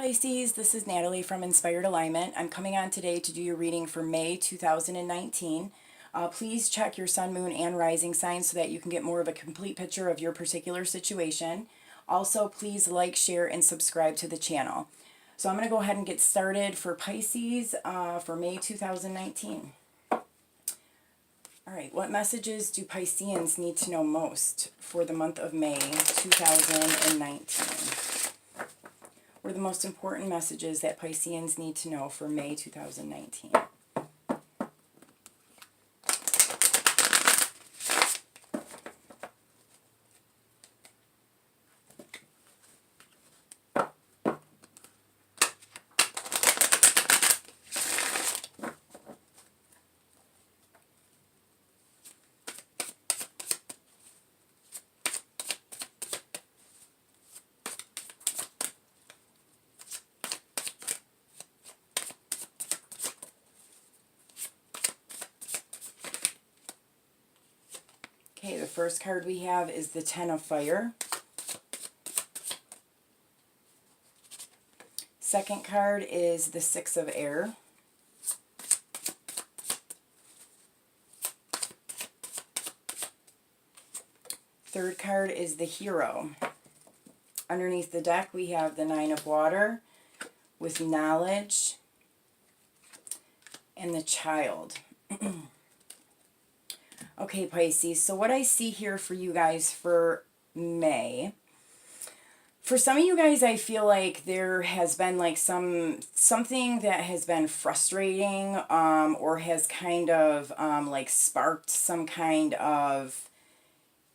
Pisces, this is Natalie from Inspired Alignment. I'm coming on today to do your reading for May 2019. Please check your sun, moon, and rising signs so that you can get more of a complete picture of your particular situation. Also, please like, share, and subscribe to the channel. So I'm going to go ahead and get started for Pisces for May 2019. Alright, what messages do Pisceans need to know most for the month of May 2019? What are the most important messages that Pisceans need to know for May 2019? Okay, the first card we have is the Ten of Fire. Second card is the Six of Air. Third card is the Hero. Underneath the deck we have the Nine of Water with Knowledge and the Child. Okay, Pisces, so what I see here for you guys for May, for some of you guys, I feel like there has been like something that has been frustrating or has kind of like sparked some kind of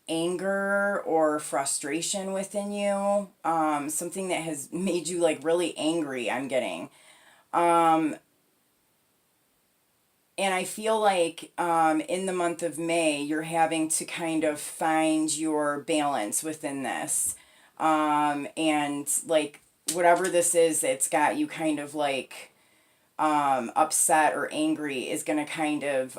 anger or frustration within you, something that has made you like really angry, I'm getting. And I feel like in the month of May, you're having to kind of find your balance within this. And like whatever this is that's got you kind of like upset or angry is going to kind of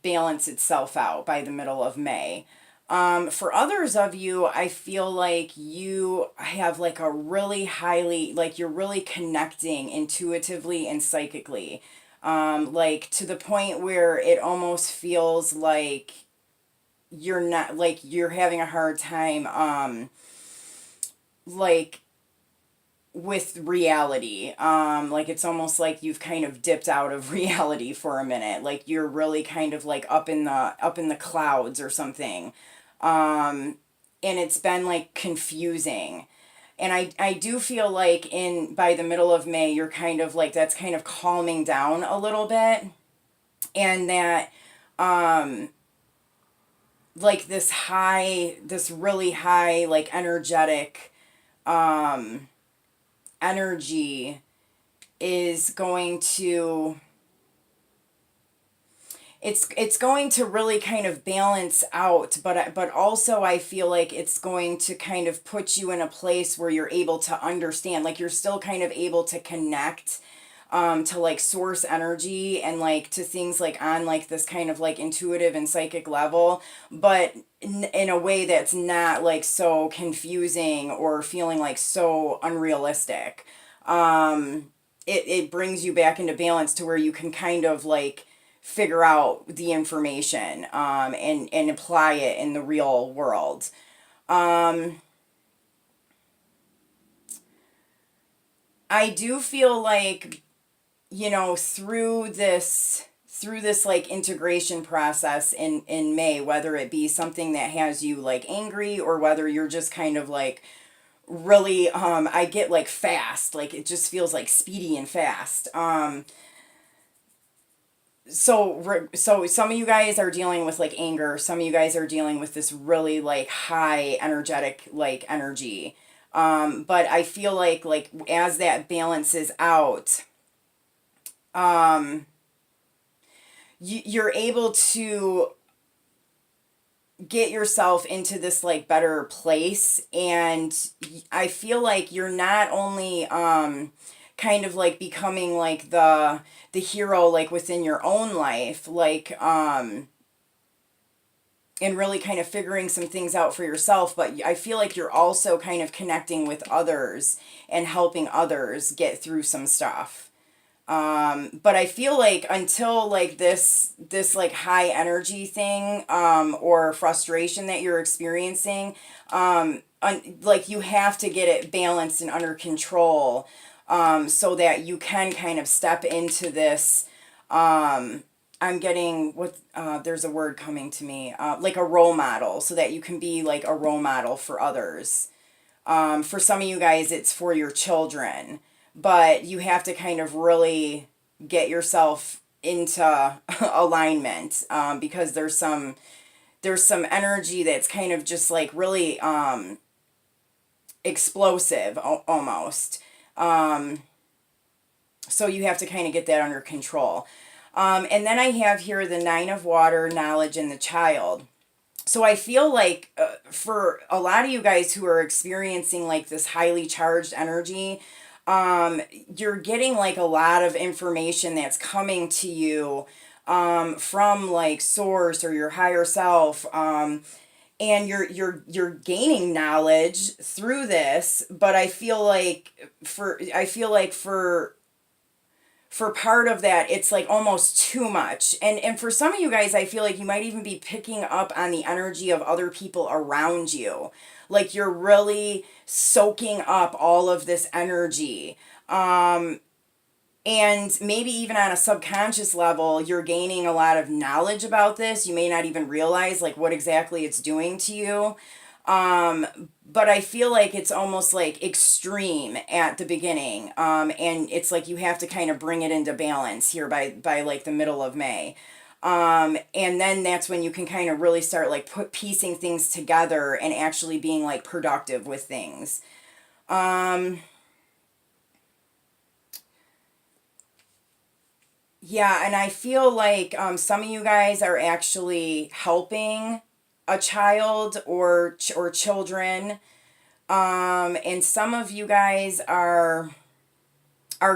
balance itself out by the middle of May. For others of you, I feel like you have like a really highly, like you're really connecting intuitively and psychically, like to the point where it almost feels like you're not, like you're having a hard time, like with reality. Like it's almost like you've kind of dipped out of reality for a minute, like you're really kind of like up in the clouds or something. And it's been like confusing. And I do feel like by the middle of May, you're kind of like, that's kind of calming down a little bit. And that, like this really high, like energetic, energy is going to, it's going to really kind of balance out, but also I feel like it's going to kind of put you in a place where you're able to understand, like you're still kind of able to connect to like source energy and like to things like on like this kind of like intuitive and psychic level, but in a way that's not like so confusing or feeling like so unrealistic. It brings you back into balance to where you can kind of like figure out the information and apply it in the real world. I do feel like, you know, through this like integration process in May, whether it be something that has you like angry or whether you're just kind of like really I get like fast, like it just feels like speedy and fast. So some of you guys are dealing with like anger, some of you guys are dealing with this really like high energetic like energy. But I feel like as that balances out, you're able to get yourself into this like better place. And I feel like you're not only kind of like becoming like the hero like within your own life, like and really kind of figuring some things out for yourself, but I feel like you're also kind of connecting with others and helping others get through some stuff. But I feel like until like this like high energy thing, or frustration that you're experiencing, like you have to get it balanced and under control, so that you can kind of step into this, I'm getting what, there's a word coming to me, like a role model, so that you can be like a role model for others. For some of you guys, it's for your children, but you have to kind of really get yourself into alignment, because there's some energy that's kind of just like really explosive, almost. So you have to kind of get that under control. And then I have here the Nine of Water, knowledge, and the child. So I feel like, for a lot of you guys who are experiencing like this highly charged energy, you're getting like a lot of information that's coming to you, from like source or your higher self, and you're gaining knowledge through this. But I feel like for part of that, it's like almost too much. And for some of you guys, I feel like you might even be picking up on the energy of other people around you. Like you're really soaking up all of this energy. And maybe even on a subconscious level, you're gaining a lot of knowledge about this. You may not even realize like what exactly it's doing to you. But I feel like it's almost like extreme at the beginning. And it's like you have to kind of bring it into balance here by like the middle of May. And then that's when you can kind of really start like piecing things together and actually being like productive with things. Yeah, and I feel like, some of you guys are actually helping a child or children, and some of you guys are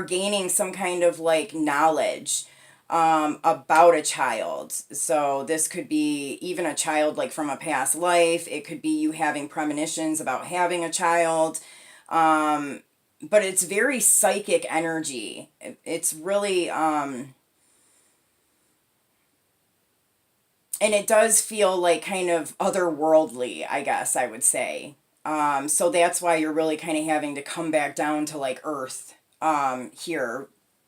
gaining some kind of like knowledge, about a child. So this could be even a child like from a past life. It could be you having premonitions about having a child. But it's very psychic energy. It's really, and it does feel like kind of otherworldly, I guess I would say. So that's why you're really kind of having to come back down to like earth, here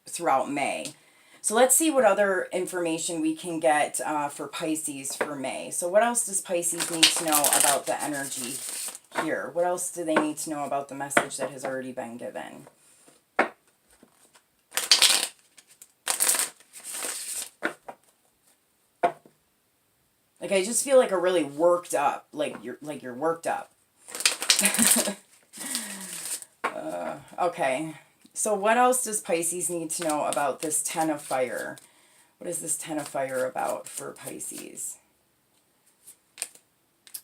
throughout May. So let's see what other information we can get, for Pisces for May. So what else does Pisces need to know about the energy here? What else do they need to know about the message that has already been given? Like I just feel like a really worked up, like you're worked up. Okay. So what else does Pisces need to know about this Ten of Fire? What is this Ten of Fire about for Pisces?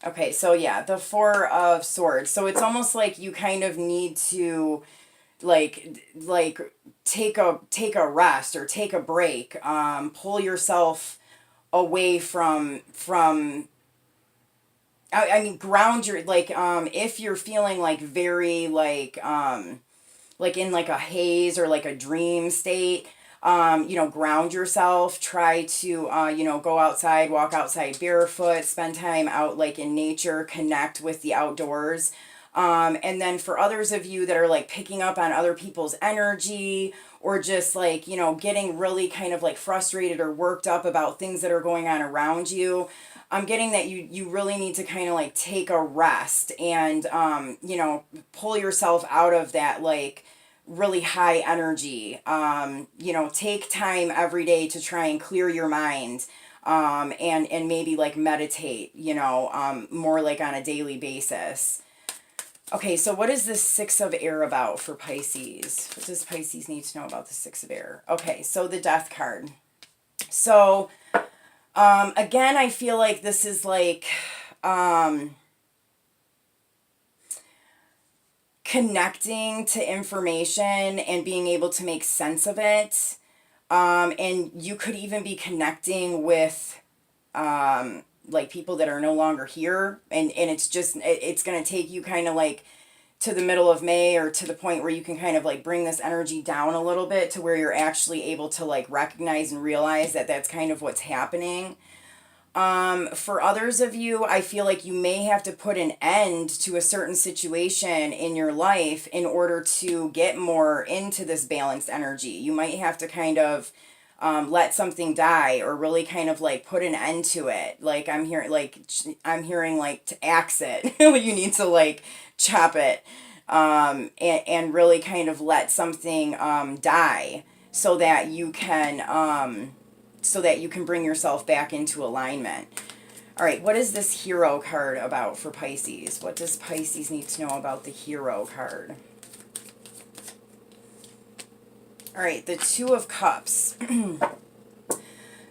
Okay, so yeah, the Four of Swords. So it's almost like you kind of need to like take a rest or take a break. Pull yourself away from I mean ground your like, if you're feeling like very like in like a haze or like a dream state, ground yourself. Try to, go outside, walk outside barefoot, spend time out like in nature, connect with the outdoors. And then for others of you that are like picking up on other people's energy, or just like, getting really kind of like frustrated or worked up about things that are going on around you, I'm getting that you really need to kind of like take a rest and, pull yourself out of that like really high energy. Take time every day to try and clear your mind, and maybe like meditate, more like on a daily basis. Okay, so what is this Six of Air about for Pisces? What does Pisces need to know about the Six of Air? Okay, so the Death card. So, again, I feel like this is like, connecting to information and being able to make sense of it. And you could even be connecting with, like people that are no longer here, and it's just it's going to take you kind of like to the middle of May, or to the point where you can kind of like bring this energy down a little bit to where you're actually able to like recognize and realize that that's kind of what's happening. For others of you, I feel like you may have to put an end to a certain situation in your life in order to get more into this balanced energy. You might have to kind of let something die, or really kind of like put an end to it. Like I'm hearing like to axe it. You need to like chop it, and really kind of let something die, so that you can bring yourself back into alignment. All right, what is this Hero card about for Pisces? What does Pisces need to know about the Hero card? All right, the Two of Cups.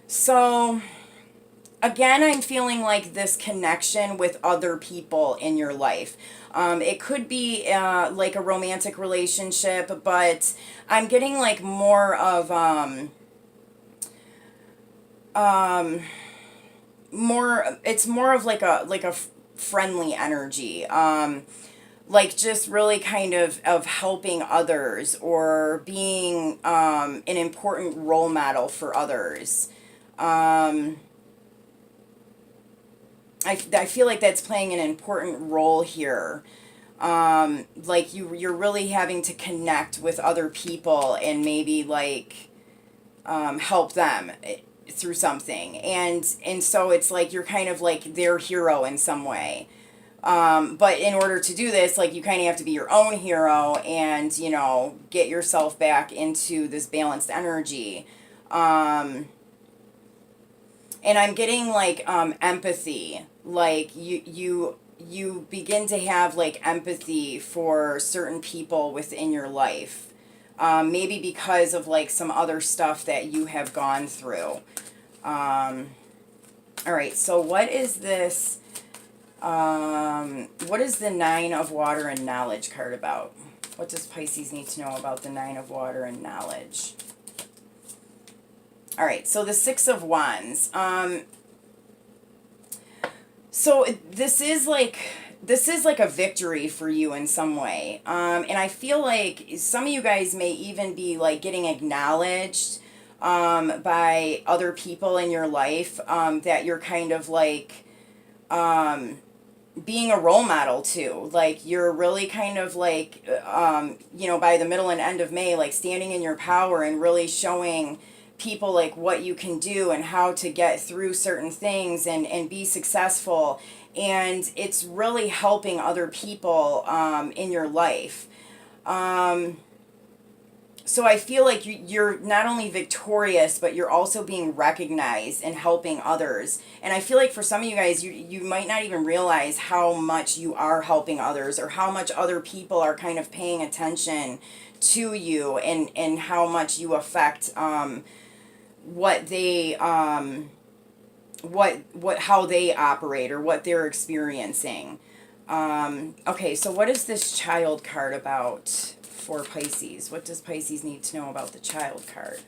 So, again, I'm feeling like this connection with other people in your life. It could be like a romantic relationship, but I'm getting like more of it's more of like a friendly energy, like just really kind of helping others, or being an important role model for others. I feel like that's playing an important role here. Like you're really having to connect with other people, and maybe like help them through something, and so it's like you're kind of like their hero in some way. But in order to do this, like you kind of have to be your own hero, and get yourself back into this balanced energy. And I'm getting like empathy, like you begin to have like empathy for certain people within your life. Maybe because of like some other stuff that you have gone through. All right, so what is this? What is the Nine of Water and Knowledge card about? What does Pisces need to know about the Nine of Water and Knowledge? All right, so the Six of Wands. So this is like a victory for you in some way. And I feel like some of you guys may even be like getting acknowledged by other people in your life, that you're kind of like being a role model to. Like you're really kind of like, by the middle and end of May, like standing in your power and really showing people like what you can do and how to get through certain things and be successful. And it's really helping other people in your life. So I feel like you're not only victorious, but you're also being recognized and helping others. And I feel like for some of you guys, you might not even realize how much you are helping others, or how much other people are kind of paying attention to you, and how much you affect what they how they operate, or what they're experiencing. Okay, so what is this Child card about for Pisces? What does Pisces need to know about the Child card?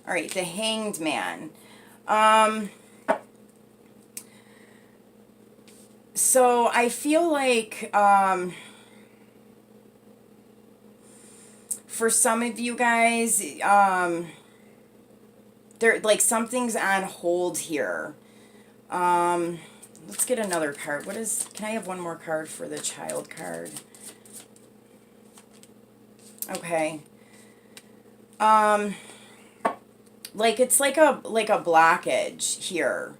All right, the Hanged Man. So I feel like for some of you guys, there like something's on hold here. Let's get another card. Can I have one more card for the Child card? Okay. Like it's like a blockage here.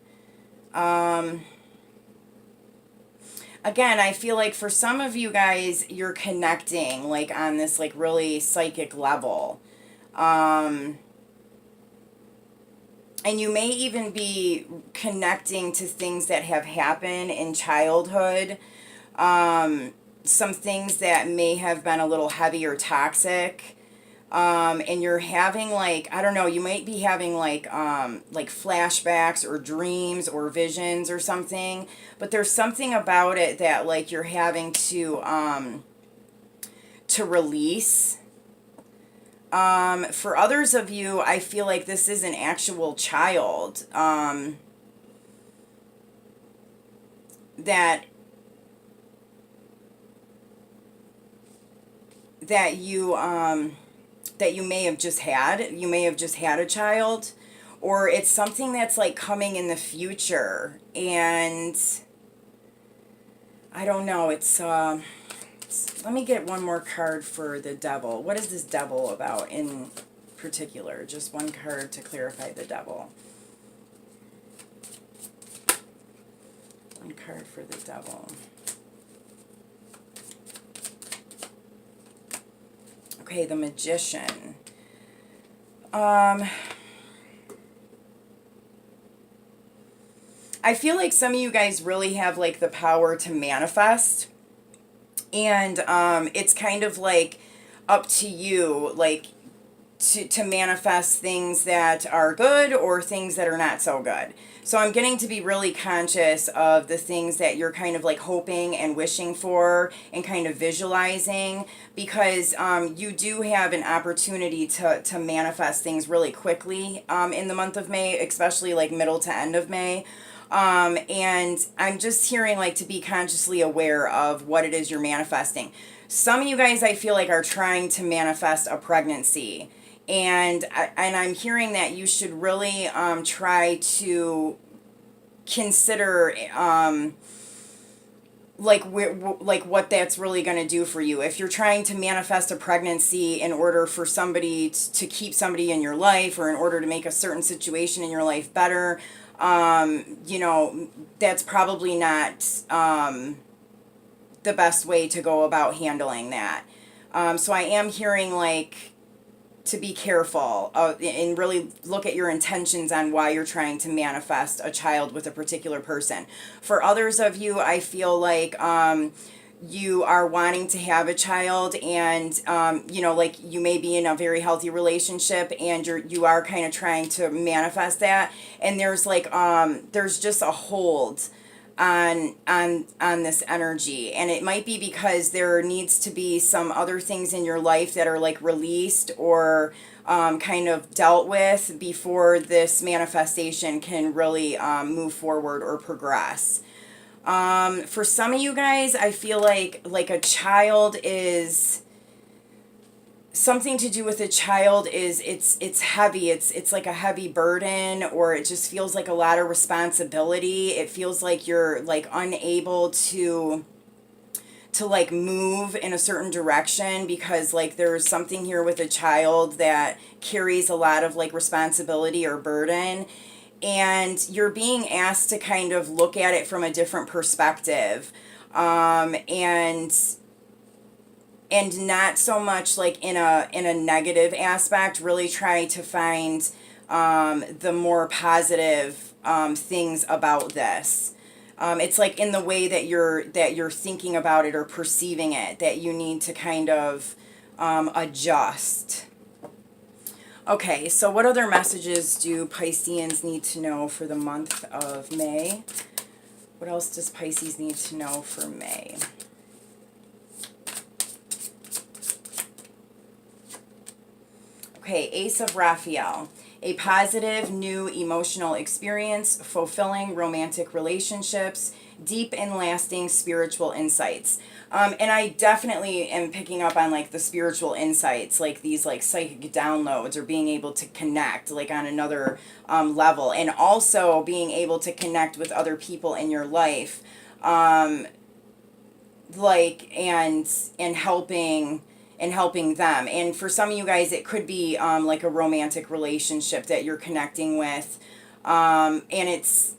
Again, I feel like for some of you guys, you're connecting like on this like really psychic level. And you may even be connecting to things that have happened in childhood. Some things that may have been a little heavy or toxic. And you're having like, I don't know, you might be having like flashbacks or dreams or visions or something, but there's something about it that like you're having to release. For others of you, I feel like this is an actual child. that that you that you may have just had. You may have just had a child, or it's something that's like coming in the future. And I don't know, let me get one more card for the devil. What is this devil about in particular? Just one card to clarify the devil. One card for the devil. Okay, the Magician. I feel like some of you guys really have like the power to manifest. And it's kind of like up to you, like to manifest things that are good or things that are not so good. So I'm getting to be really conscious of the things that you're kind of like hoping and wishing for and kind of visualizing, because you do have an opportunity to manifest things really quickly in the month of May, especially like middle to end of May. And I'm just hearing like to be consciously aware of what it is you're manifesting. Some of you guys, I feel like, are trying to manifest a pregnancy. And I'm hearing that you should really try to consider like what that's really going to do for you. If you're trying to manifest a pregnancy in order for somebody to keep somebody in your life, or in order to make a certain situation in your life better, you know, that's probably not the best way to go about handling that. So I am hearing like to be careful and really look at your intentions on why you're trying to manifest a child with a particular person. For others of you, I feel like you are wanting to have a child, and you know, like you may be in a very healthy relationship, and you are kind of trying to manifest that, and there's like there's just a hold on this energy, and it might be because there needs to be some other things in your life that are like released or kind of dealt with before this manifestation can really move forward or progress. For some of you guys, I feel like a child is something to do with a child is it's heavy. It's like a heavy burden, or it just feels like a lot of responsibility. It feels like you're like unable to like move in a certain direction, because like there's something here with a child that carries a lot of like responsibility or burden, and you're being asked to kind of look at it from a different perspective, and not so much like in a negative aspect. Really try to find the more positive things about this. It's like in the way that you're thinking about it or perceiving it, that you need to kind of adjust. Okay, so what other messages do Pisceans need to know for the month of May? What else does Pisces need to know for May? Okay, Ace of Raphael. A positive, new emotional experience, fulfilling romantic relationships, deep and lasting spiritual insights. And I definitely am picking up on like the spiritual insights, like these like psychic downloads, or being able to connect like on another level, and also being able to connect with other people in your life, like and helping them. And for some of you guys, it could be like a romantic relationship that you're connecting with, and it's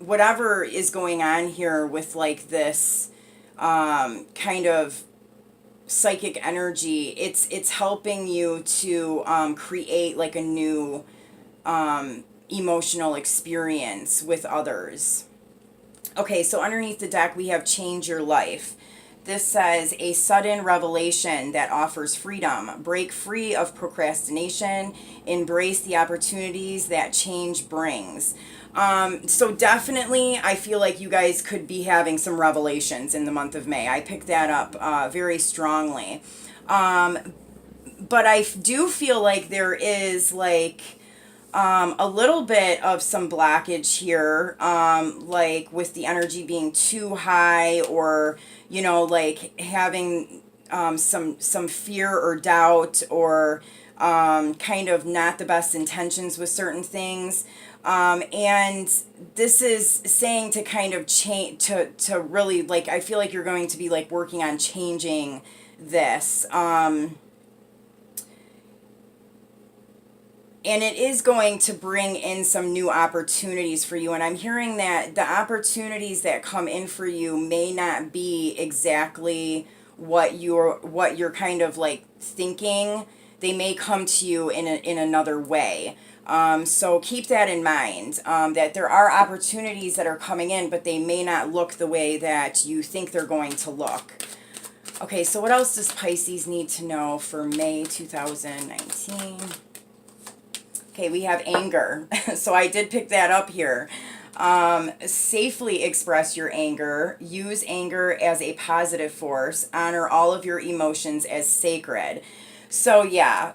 whatever is going on here with like this kind of psychic energy. It's helping you to create like a new emotional experience with others. Okay, so underneath the deck we have Change Your Life. This says a sudden revelation that offers freedom. Break free of procrastination. Embrace the opportunities that change brings. So definitely I feel like you guys could be having some revelations in the month of May. I picked that up very strongly. But I do feel like there is like a little bit of some blockage here, like with the energy being too high, or like having some fear or doubt, or kind of not the best intentions with certain things. And this is saying to kind of change, to really, like, I feel like you're going to be like working on changing this. And it is going to bring in some new opportunities for you. And I'm hearing that the opportunities that come in for you may not be exactly what you're kind of like thinking. They may come to you in another way. So keep that in mind, that there are opportunities that are coming in, but they may not look the way that you think they're going to look. Okay, so what else does Pisces need to know for May 2019? Okay, we have anger. So I did pick that up here. Safely express your anger. Use anger as a positive force. Honor all of your emotions as sacred. So yeah,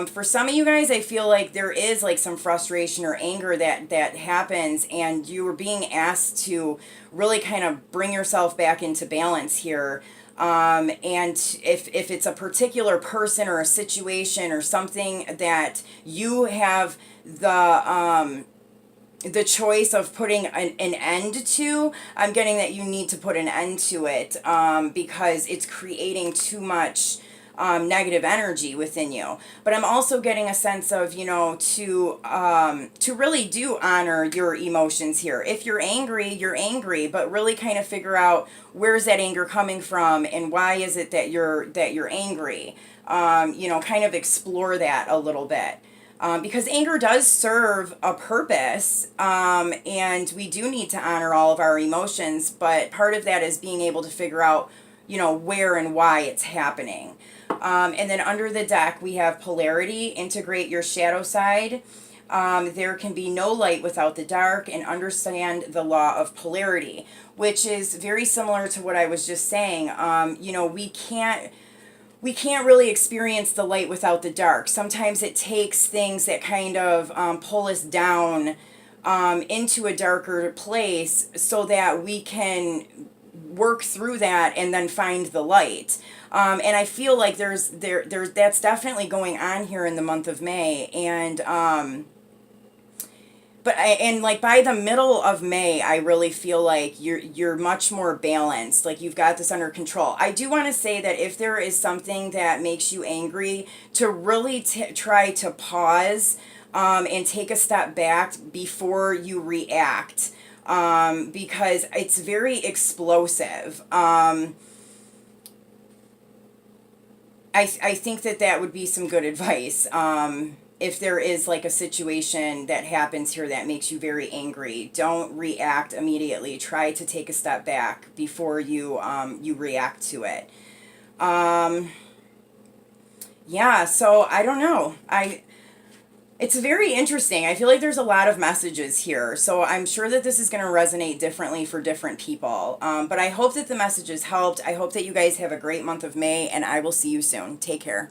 for some of you guys, I feel like there is like some frustration or anger that happens, and you are being asked to really kind of bring yourself back into balance here. And if it's a particular person or a situation or something that you have the choice of putting an end to, I'm getting that you need to put an end to it, because it's creating too much negative energy within you. But I'm also getting a sense of, to really do honor your emotions here. If you're angry, but really kind of figure out where's that anger coming from and why is it that you're angry. Kind of explore that a little bit. Because anger does serve a purpose, and we do need to honor all of our emotions, but part of that is being able to figure out, where and why it's happening. And then under the deck, we have polarity. Integrate your shadow side. There can be no light without the dark, and understand the law of polarity, which is very similar to what I was just saying. We can't really experience the light without the dark. Sometimes it takes things that kind of pull us down into a darker place so that we can work through that and then find the light. And I feel like there's that's definitely going on here in the month of May. And like by the middle of May, I really feel like you're much more balanced. Like you've got this under control. I do want to say that if there is something that makes you angry, to really try to pause and take a step back before you react, because it's very explosive. I think that would be some good advice. If there is like a situation that happens here that makes you very angry, don't react immediately. Try to take a step back before you react to it. Yeah, so I don't know. It's very interesting. I feel like there's a lot of messages here. So I'm sure that this is going to resonate differently for different people. But I hope that the messages helped. I hope that you guys have a great month of May, and I will see you soon. Take care.